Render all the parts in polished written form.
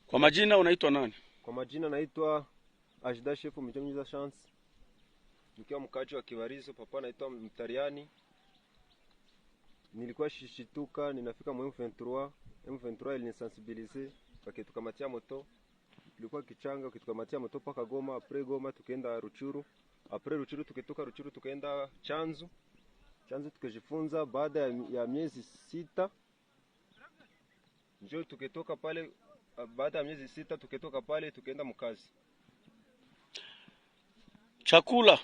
Kwa majina unaitwa nani? Kwa majina naitwa Ajda Shefu Mjomnyiza Chance. Nikiwa mkaji wa Kibarizo, papa naitwa Mtariani. Nilikuwa shishituka, ninafika mu M23. M23 ilinisensibilize, wakitukamatia moto. Tulikuwa Kichanga, wakitukamatia moto paka Goma, apres Goma tukaenda Ruchuru. Apres Ruchuru tukitoka Ruchuru tukaenda Chanzu. Chanzu tukajifunza baada ya miezi 6. Njoo tukitoka pale baada ya miezi 6 tukitoka pale tukaenda mkazi. Chakula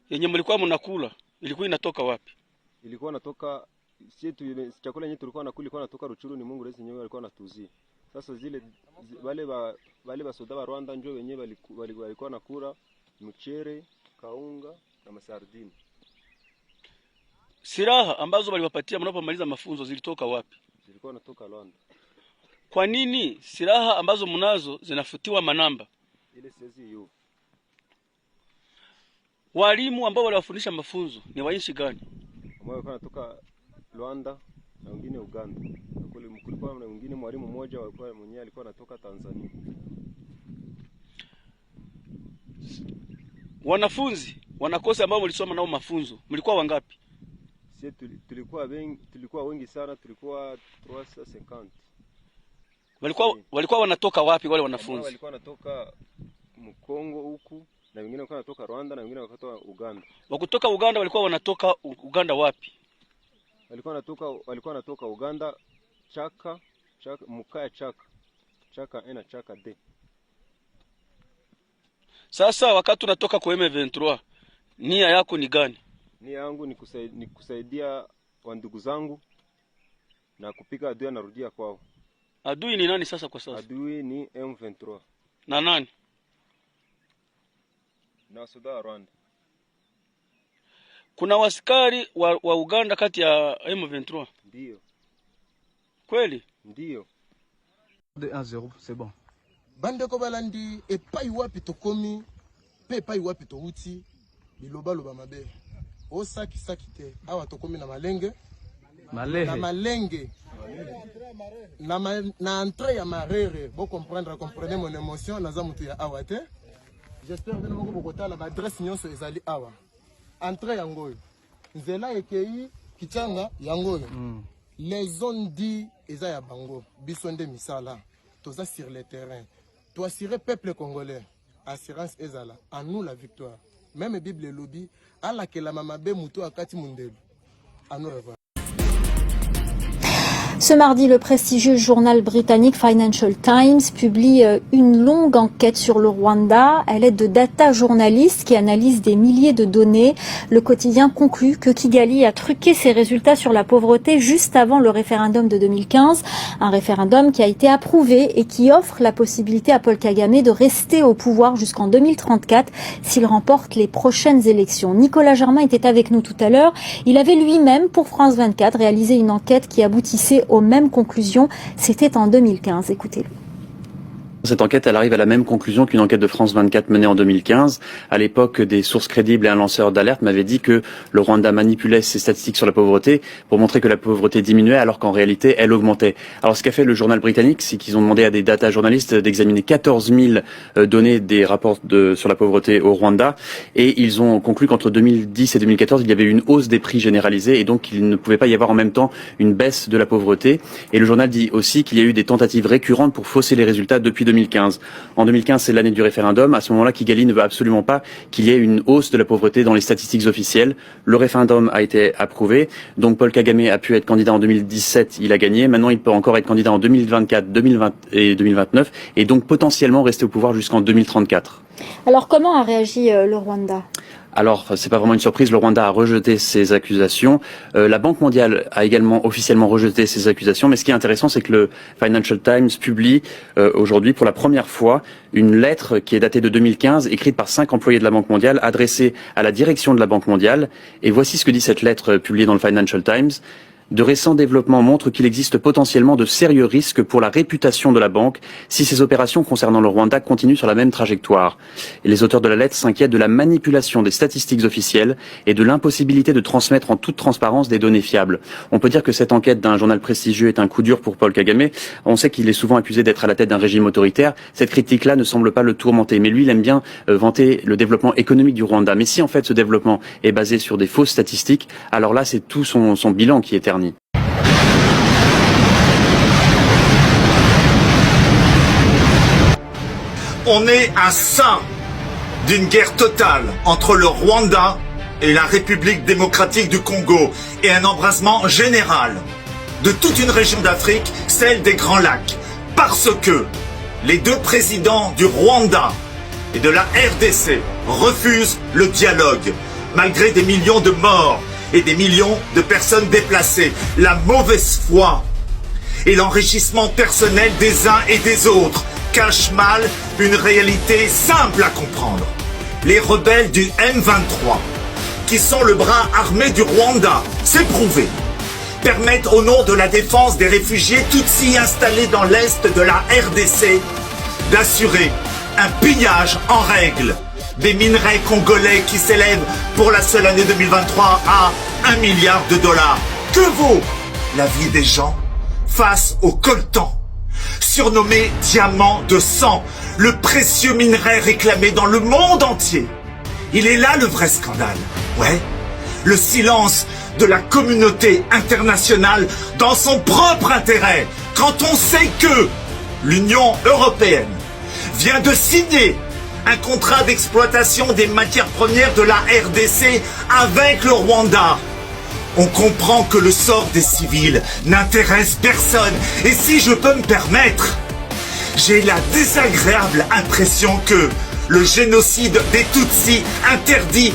yenye mlikuwa mnakula ilikuwa inatoka wapi? Ilikuwa natoka chakula yenyewe tulikuwa nakula ilikuwa natoka Ruchuru, ni Mungu Rais nyewe alikuwa anatuzia. Sasa zile wale basoda wa Rwanda njoo wenyewe walikuwa nakula mchere, kaunga na masardini. Silaha ambazo waliwapatia mnapomaliza mafunzo zilitoka wapi? Zilikuwa natoka Rwanda. Kwa nini silaha ambazo mnazo zinafutiwa manamba? Ile sezi hiyo. Walimu ambao waliwafundisha mafunzo ni wa nchi gani? Ambao walikuwa natoka Rwanda na wengine Uganda. Kulikuwa na wengine mwalimu mmoja mwenyewe alikuwa anatoka Tanzania. Wanafunzi wanakosa ambao mlisoma nao mafunzo mlikuwa wangapi? Sisi tulikuwa wengi sana, tulikuwa 350. Walikuwa wanatoka wapi wale wanafunzi? Walikuwa wanatoka Mkongo huku na wengine walikuwa wanatoka Rwanda na wengine walikuwa Uganda. Wakutoka Uganda walikuwa wanatoka Uganda wapi? Walikuwa wanatoka Uganda Chaka Mukaya Chaka ena Chaka D. Sasa wakati unatoka kwa M23 nia yako ni gani? Nia yangu ni kusaidia wandugu zangu na kupika adui anarudia kwao. Adui ni nani sasa kwa sasa? Adui ni M23. Na nani? Na Sudan Rwanda. Kuna wasikari wa Uganda kati ya M23? Ndio. Kweli? Ndio. 2-1-0, c'est bon. Bande ko balandi epai wapi tokomi pe epai wapi touti bilobaloba mabe. Osaki te awa tokomi na malenge. Na malenge. Na entrée ya marere, bo comprenez mon émotion naza mutu ya awa te. J'espère que nous bokota la adresse nyonso ezali awa. Entrée yangoyo. Nzela ekei Kichanga yangoyo. Les zones dit eza ya bango bisonde misala. Toza sur le terrain. To assurer peuple congolais. Assurance ezala. En nous la victoire. Même Bible lobby ala ke la mamabe mutu akati mundelu. À nous revoir. Ce mardi, le prestigieux journal britannique Financial Times publie une longue enquête sur le Rwanda. Elle est de data journalistes qui analysent des milliers de données. Le quotidien conclut que Kigali a truqué ses résultats sur la pauvreté juste avant le référendum de 2015. Un référendum qui a été approuvé et qui offre la possibilité à Paul Kagame de rester au pouvoir jusqu'en 2034 s'il remporte les prochaines élections. Nicolas Germain était avec nous tout à l'heure. Il avait lui-même, pour France 24, réalisé une enquête qui aboutissait aux mêmes conclusions. C'était en 2015. Écoutez-le. Cette enquête, elle arrive à la même conclusion qu'une enquête de France 24 menée en 2015. À l'époque, des sources crédibles et un lanceur d'alerte m'avaient dit que le Rwanda manipulait ses statistiques sur la pauvreté pour montrer que la pauvreté diminuait alors qu'en réalité, elle augmentait. Alors ce qu'a fait le journal britannique, c'est qu'ils ont demandé à des data journalistes d'examiner 14 000 données des rapports sur la pauvreté au Rwanda et ils ont conclu qu'entre 2010 et 2014, il y avait eu une hausse des prix généralisés et donc il ne pouvait pas y avoir en même temps une baisse de la pauvreté. Et le journal dit aussi qu'il y a eu des tentatives récurrentes pour fausser les résultats depuis 2015. En 2015, c'est l'année du référendum. À ce moment-là, Kigali ne veut absolument pas qu'il y ait une hausse de la pauvreté dans les statistiques officielles. Le référendum a été approuvé. Donc Paul Kagame a pu être candidat en 2017, il a gagné. Maintenant, il peut encore être candidat en 2024, 2020 et 2029 et donc potentiellement rester au pouvoir jusqu'en 2034. Alors comment a réagi le Rwanda ? Alors, c'est pas vraiment une surprise, le Rwanda a rejeté ces accusations. La Banque mondiale a également officiellement rejeté ces accusations. Mais ce qui est intéressant, c'est que le Financial Times publie aujourd'hui pour la première fois une lettre qui est datée de 2015, écrite par 5 employés de la Banque mondiale, adressée à la direction de la Banque mondiale. Et voici ce que dit cette lettre publiée dans le Financial Times. De récents développements montrent qu'il existe potentiellement de sérieux risques pour la réputation de la banque si ces opérations concernant le Rwanda continuent sur la même trajectoire. Et les auteurs de la lettre s'inquiètent de la manipulation des statistiques officielles et de l'impossibilité de transmettre en toute transparence des données fiables. On peut dire que cette enquête d'un journal prestigieux est un coup dur pour Paul Kagame. On sait qu'il est souvent accusé d'être à la tête d'un régime autoritaire. Cette critique-là ne semble pas le tourmenter, mais lui, il aime bien vanter le développement économique du Rwanda. Mais si en fait ce développement est basé sur des fausses statistiques, alors là c'est tout son bilan qui est terni. On est à ça d'une guerre totale entre le Rwanda et la République démocratique du Congo et un embrasement général de toute une région d'Afrique, celle des Grands Lacs, parce que les deux présidents du Rwanda et de la RDC refusent le dialogue, malgré des millions de morts et des millions de personnes déplacées, la mauvaise foi et l'enrichissement personnel des uns et des autres cachent mal une réalité simple à comprendre. Les rebelles du M23, qui sont le bras armé du Rwanda, c'est prouvé, permettent au nom de la défense des réfugiés Tutsis installés dans l'est de la RDC d'assurer un pillage en règle des minerais congolais qui s'élèvent pour la seule année 2023 à $1 milliard. Que vaut la vie des gens face au coltan, surnommé diamant de sang, le précieux minerai réclamé dans le monde entier? Il est là le vrai scandale. Ouais, le silence de la communauté internationale dans son propre intérêt, quand on sait que l'Union européenne vient de signer un contrat d'exploitation des matières premières de la RDC avec le Rwanda. On comprend que le sort des civils n'intéresse personne. Et si je peux me permettre, j'ai la désagréable impression que le génocide des Tutsis interdit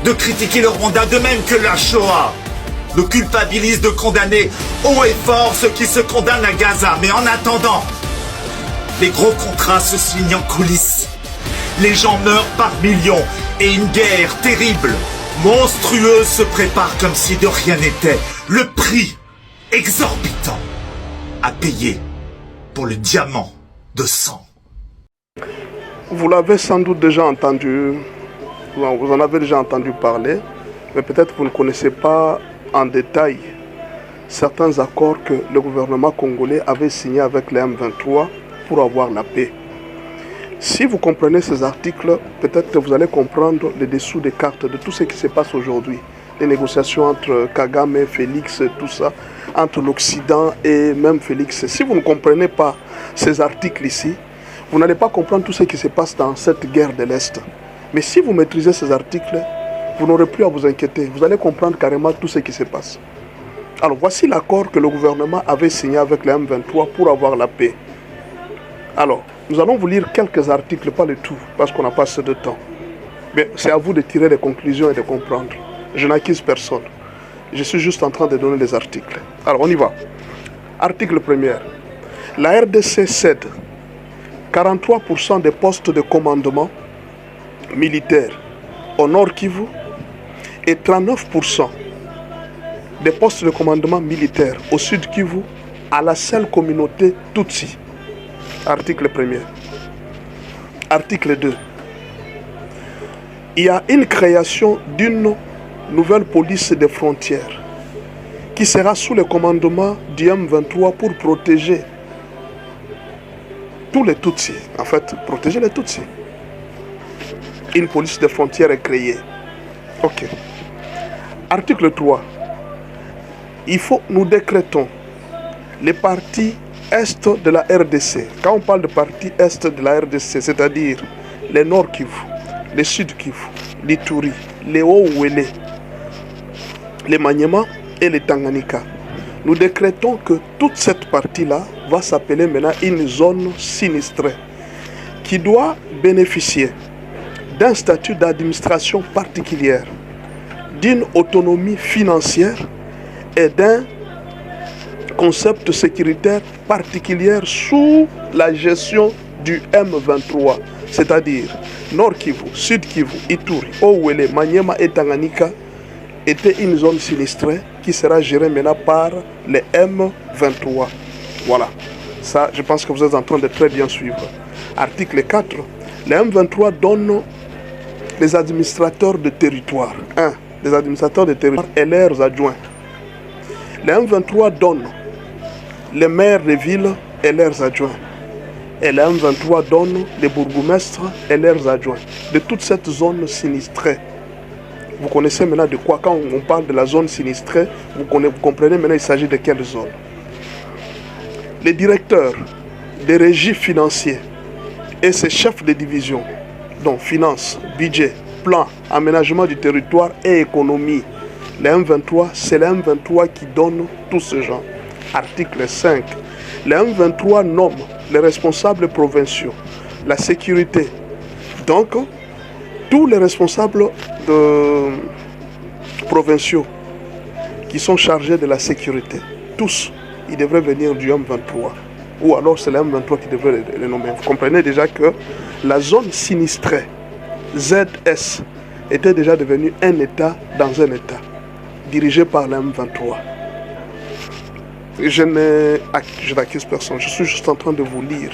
de critiquer le Rwanda, de même que la Shoah nous culpabilise de condamner haut et fort ceux qui se condamnent à Gaza. Mais en attendant, les gros contrats se signent en coulisses. Les gens meurent par millions et une guerre terrible, monstrueuse se prépare comme si de rien n'était. Le prix exorbitant à payer pour le diamant de sang. Vous l'avez sans doute déjà entendu, vous en avez déjà entendu parler, mais peut-être vous ne connaissez pas en détail certains accords que le gouvernement congolais avait signés avec les M23 pour avoir la paix. Si vous comprenez ces articles, peut-être que vous allez comprendre les dessous des cartes de tout ce qui se passe aujourd'hui. Les négociations entre Kagame, Félix, tout ça, entre l'Occident et même Félix. Si vous ne comprenez pas ces articles ici, vous n'allez pas comprendre tout ce qui se passe dans cette guerre de l'Est. Mais si vous maîtrisez ces articles, vous n'aurez plus à vous inquiéter. Vous allez comprendre carrément tout ce qui se passe. Alors voici l'accord que le gouvernement avait signé avec les M23 pour avoir la paix. Alors, nous allons vous lire quelques articles, pas le tout, parce qu'on n'a pas assez de temps. Mais c'est à vous de tirer les conclusions et de comprendre. Je n'accuse personne. Je suis juste en train de donner les articles. Alors, on y va. Article 1er. La RDC cède 43% des postes de commandement militaire au Nord Kivu et 39% des postes de commandement militaire au Sud Kivu à la seule communauté Tutsi. Article 1er. Article 2. Il y a une création d'une nouvelle police des frontières qui sera sous le commandement du M23 pour protéger tous les Tutsis. En fait, protéger les Tutsis. Une police des frontières est créée. Ok. Article 3. Nous décrétons les partis Est de la RDC. Quand on parle de partie Est de la RDC, c'est-à-dire les Nord Kivu, les Sud Kivu, l'Ituri, les Haut-Ouélé, les Maniema et les Tanganyika. Nous décrétons que toute cette partie-là va s'appeler maintenant une zone sinistrée qui doit bénéficier d'un statut d'administration particulière, d'une autonomie financière et d'un concept sécuritaire particulière sous la gestion du M23, c'est-à-dire Nord Kivu, Sud Kivu, Ituri, Haut-Ouélé, Maniema et Tanganyika était une zone sinistrée qui sera géré maintenant par les M23. Voilà. Ça, je pense que vous êtes en train de très bien suivre. Article 4. Les M23 donnent les administrateurs de territoire. 1. Les administrateurs de territoire et leurs adjoints. Les M23 donnent les maires des villes et leurs adjoints. Et les M23 donnent les bourgmestres et leurs adjoints. De toute cette zone sinistrée. Vous connaissez maintenant de quoi, quand on parle de la zone sinistrée, vous comprenez maintenant il s'agit de quelle zone. Les directeurs des régies financiers et ses chefs de division, donc finances, budget, plan, aménagement du territoire et économie. Les M23, c'est les M23 qui donnent tout ce genre. Article 5. Les M23 nomment les responsables provinciaux, la sécurité. Donc, tous les responsables provinciaux qui sont chargés de la sécurité, tous, ils devraient venir du M23. Ou alors c'est le M23 qui devrait les nommer. Vous comprenez déjà que la zone sinistrée, ZS, était déjà devenue un État dans un État, dirigé par le M23. Je n'accuse personne, je suis juste en train de vous lire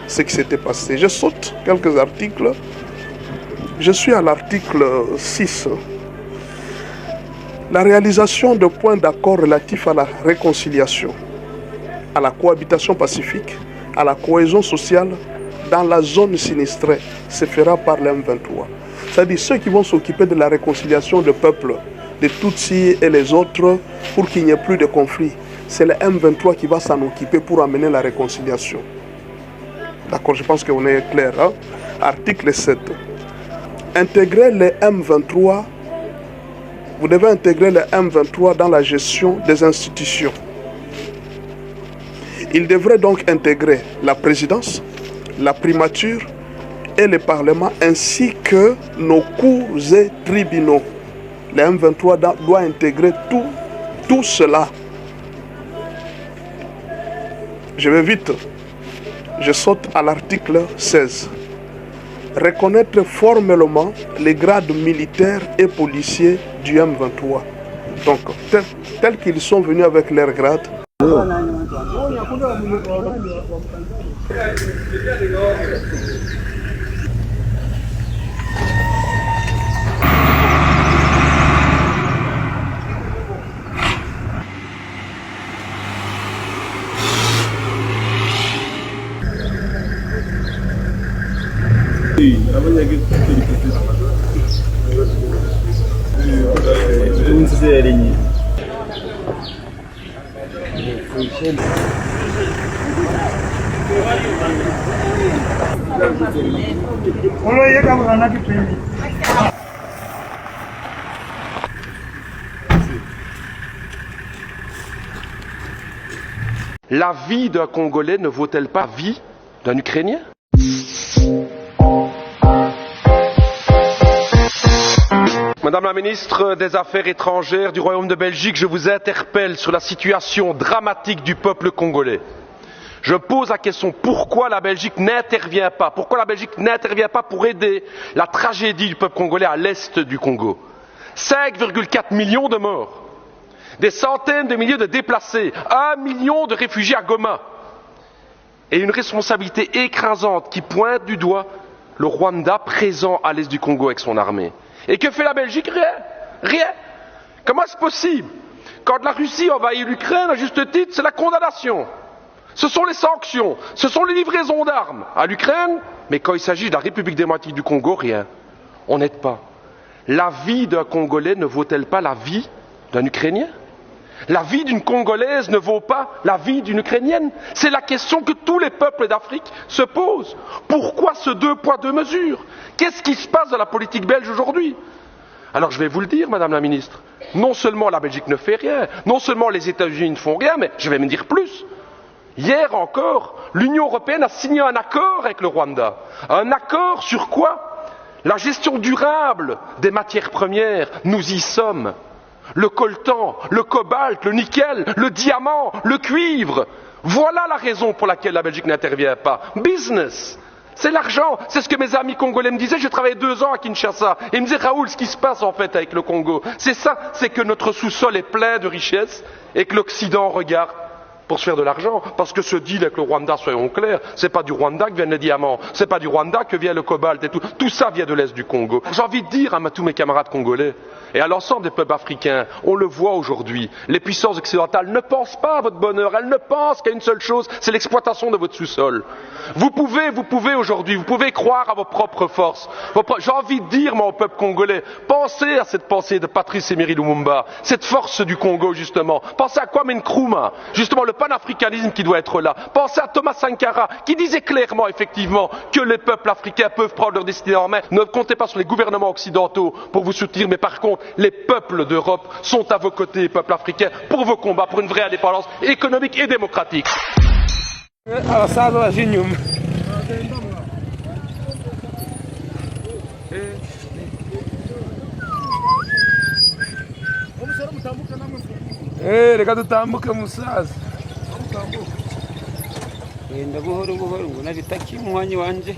ce qui s'était passé. Je saute quelques articles. Je suis à l'article 6. La réalisation de points d'accord relatifs à la réconciliation, à la cohabitation pacifique, à la cohésion sociale dans la zone sinistrée se fera par le M23. C'est-à-dire ceux qui vont s'occuper de la réconciliation des peuples, des Tutsis et les autres, pour qu'il n'y ait plus de conflits. C'est le M23 qui va s'en occuper pour amener la réconciliation. D'accord, je pense qu'on est clair. Hein? Article 7. Intégrer les M23, vous devez intégrer les M23 dans la gestion des institutions. Il devrait donc intégrer la présidence, la primature et le parlement ainsi que nos cours et tribunaux. Les M23 doit intégrer tout cela. Je vais vite. Je saute à l'article 16. Reconnaître formellement les grades militaires et policiers du M23. Donc, tels qu'ils sont venus avec leurs grades. La vie d'un Congolais ne vaut-elle pas la vie d'un Ukrainien ? Madame la ministre des Affaires étrangères du Royaume de Belgique, je vous interpelle sur la situation dramatique du peuple congolais. Je pose la question, pourquoi la Belgique n'intervient pas ? Pourquoi la Belgique n'intervient pas pour aider la tragédie du peuple congolais à l'est du Congo ? 5,4 millions de morts, des centaines de milliers de déplacés, 1 million de réfugiés à Goma, et une responsabilité écrasante qui pointe du doigt le Rwanda présent à l'est du Congo avec son armée. Et que fait la Belgique ? Rien. Rien. Comment est-ce possible ? Quand la Russie envahit l'Ukraine, à juste titre, c'est la condamnation. Ce sont les sanctions, ce sont les livraisons d'armes à l'Ukraine, mais quand il s'agit de la République démocratique du Congo, rien. On n'aide pas. La vie d'un Congolais ne vaut-elle pas la vie d'un Ukrainien ? La vie d'une Congolaise ne vaut pas la vie d'une Ukrainienne ? C'est la question que tous les peuples d'Afrique se posent. Pourquoi ce 2 poids 2 mesures ? Qu'est-ce qui se passe dans la politique belge aujourd'hui ? Alors je vais vous le dire, Madame la Ministre, non seulement la Belgique ne fait rien, non seulement les États-Unis ne font rien, mais je vais me dire plus. Hier encore, l'Union européenne a signé un accord avec le Rwanda. Un accord sur quoi ? La gestion durable des matières premières. Nous y sommes. Le coltan, le cobalt, le nickel, le diamant, le cuivre. Voilà la raison pour laquelle la Belgique n'intervient pas. Business. C'est l'argent, c'est ce que mes amis congolais me disaient. J'ai travaillé 2 ans à Kinshasa. Et ils me disaient, Raoul, ce qui se passe en fait avec le Congo, c'est ça, c'est que notre sous-sol est plein de richesses et que l'Occident regarde pour se faire de l'argent. Parce que ce deal avec le Rwanda, soyons clairs, c'est pas du Rwanda que viennent les diamants, c'est pas du Rwanda que vient le cobalt et tout. Tout ça vient de l'Est du Congo. J'ai envie de dire à tous mes camarades congolais et à l'ensemble des peuples africains, on le voit aujourd'hui, les puissances occidentales ne pensent pas à votre bonheur, elles ne pensent qu'à une seule chose, c'est l'exploitation de votre sous-sol. Vous pouvez aujourd'hui, vous pouvez croire à vos propres forces. J'ai envie de dire, moi, au peuple congolais, pensez à cette pensée de Patrice Emery Lumumba, cette force du Congo, justement. Pensez à Kwame Nkrumah, justement, le panafricanisme qui doit être là. Pensez à Thomas Sankara, qui disait clairement, effectivement, que les peuples africains peuvent prendre leur destinée en main. Ne comptez pas sur les gouvernements occidentaux pour vous soutenir, mais par contre, les peuples d'Europe sont à vos côtés, les peuples africains, pour vos combats, pour une vraie indépendance économique et démocratique. Reka dutambuke musaza genda buhoro buhoro ngo nabitaki umwanya wanje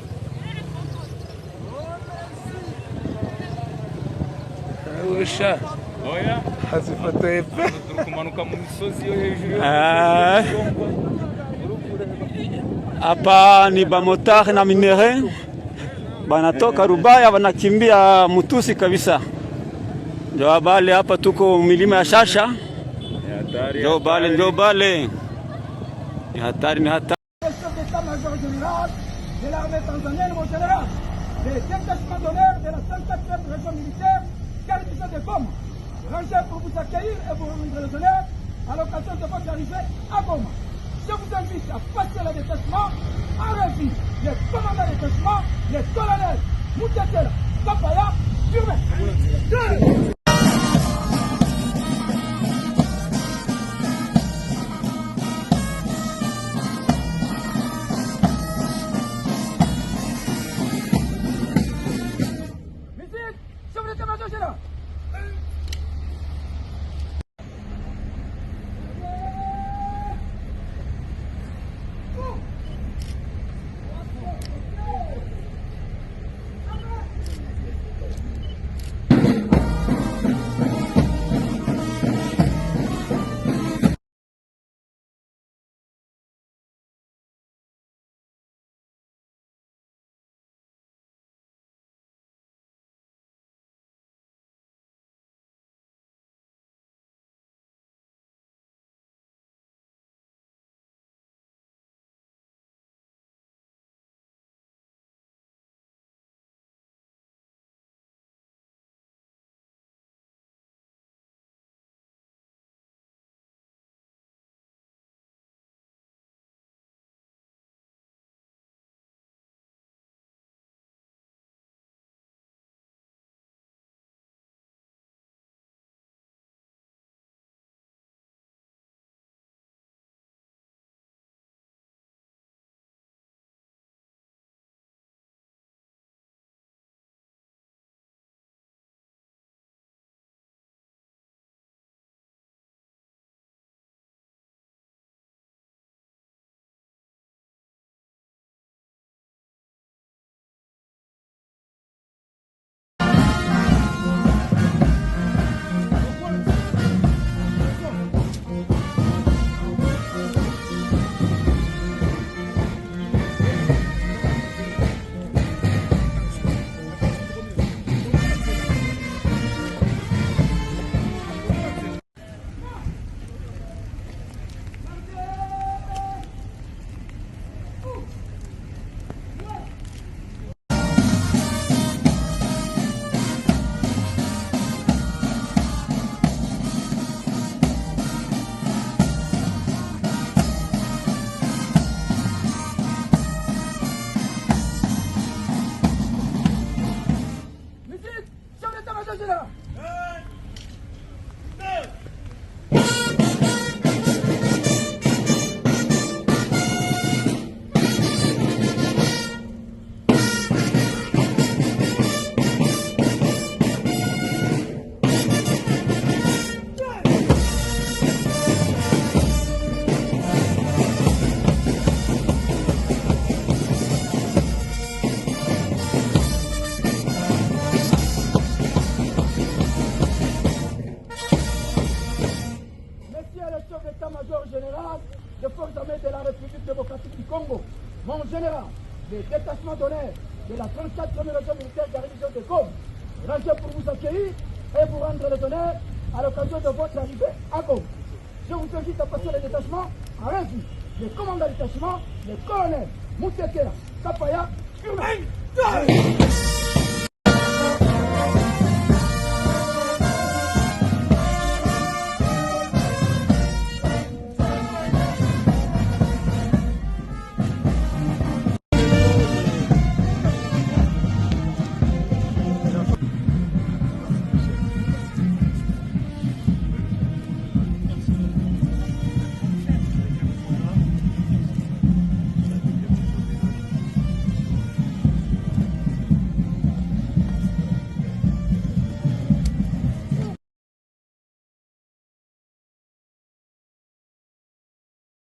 usha oya hazifotoye pe kumanuka mu misozi yo hejuru hapa ni bamotari na minere banatoka Rubaya wanakimbia Mutusi kabisa. Ndio habari hapa, tuko milima ya Shasha. Ndio bale ni hatari, ni hatari. État-major général de l'armée tanzanienne, mon général, les détachements d'honneur de la 54e région militaire, garnison de Goma, rangés pour vous accueillir et vous rendre les honneurs à l'occasion de votre arrivée à Goma. Je vous invite à passer le détachement en revue. Les commandants de détachement, les colonels Moutetela, Kapaya, Urbain. général des détachements d'honneur de la 34e région militaire garnison de Goma, rangé pour vous accueillir et vous rendre les honneurs à l'occasion de votre arrivée à Goma. Je vous invite à passer le détachement à l'invite. Le commandant du détachement, le colonel Moutekera Kapaya Urbain.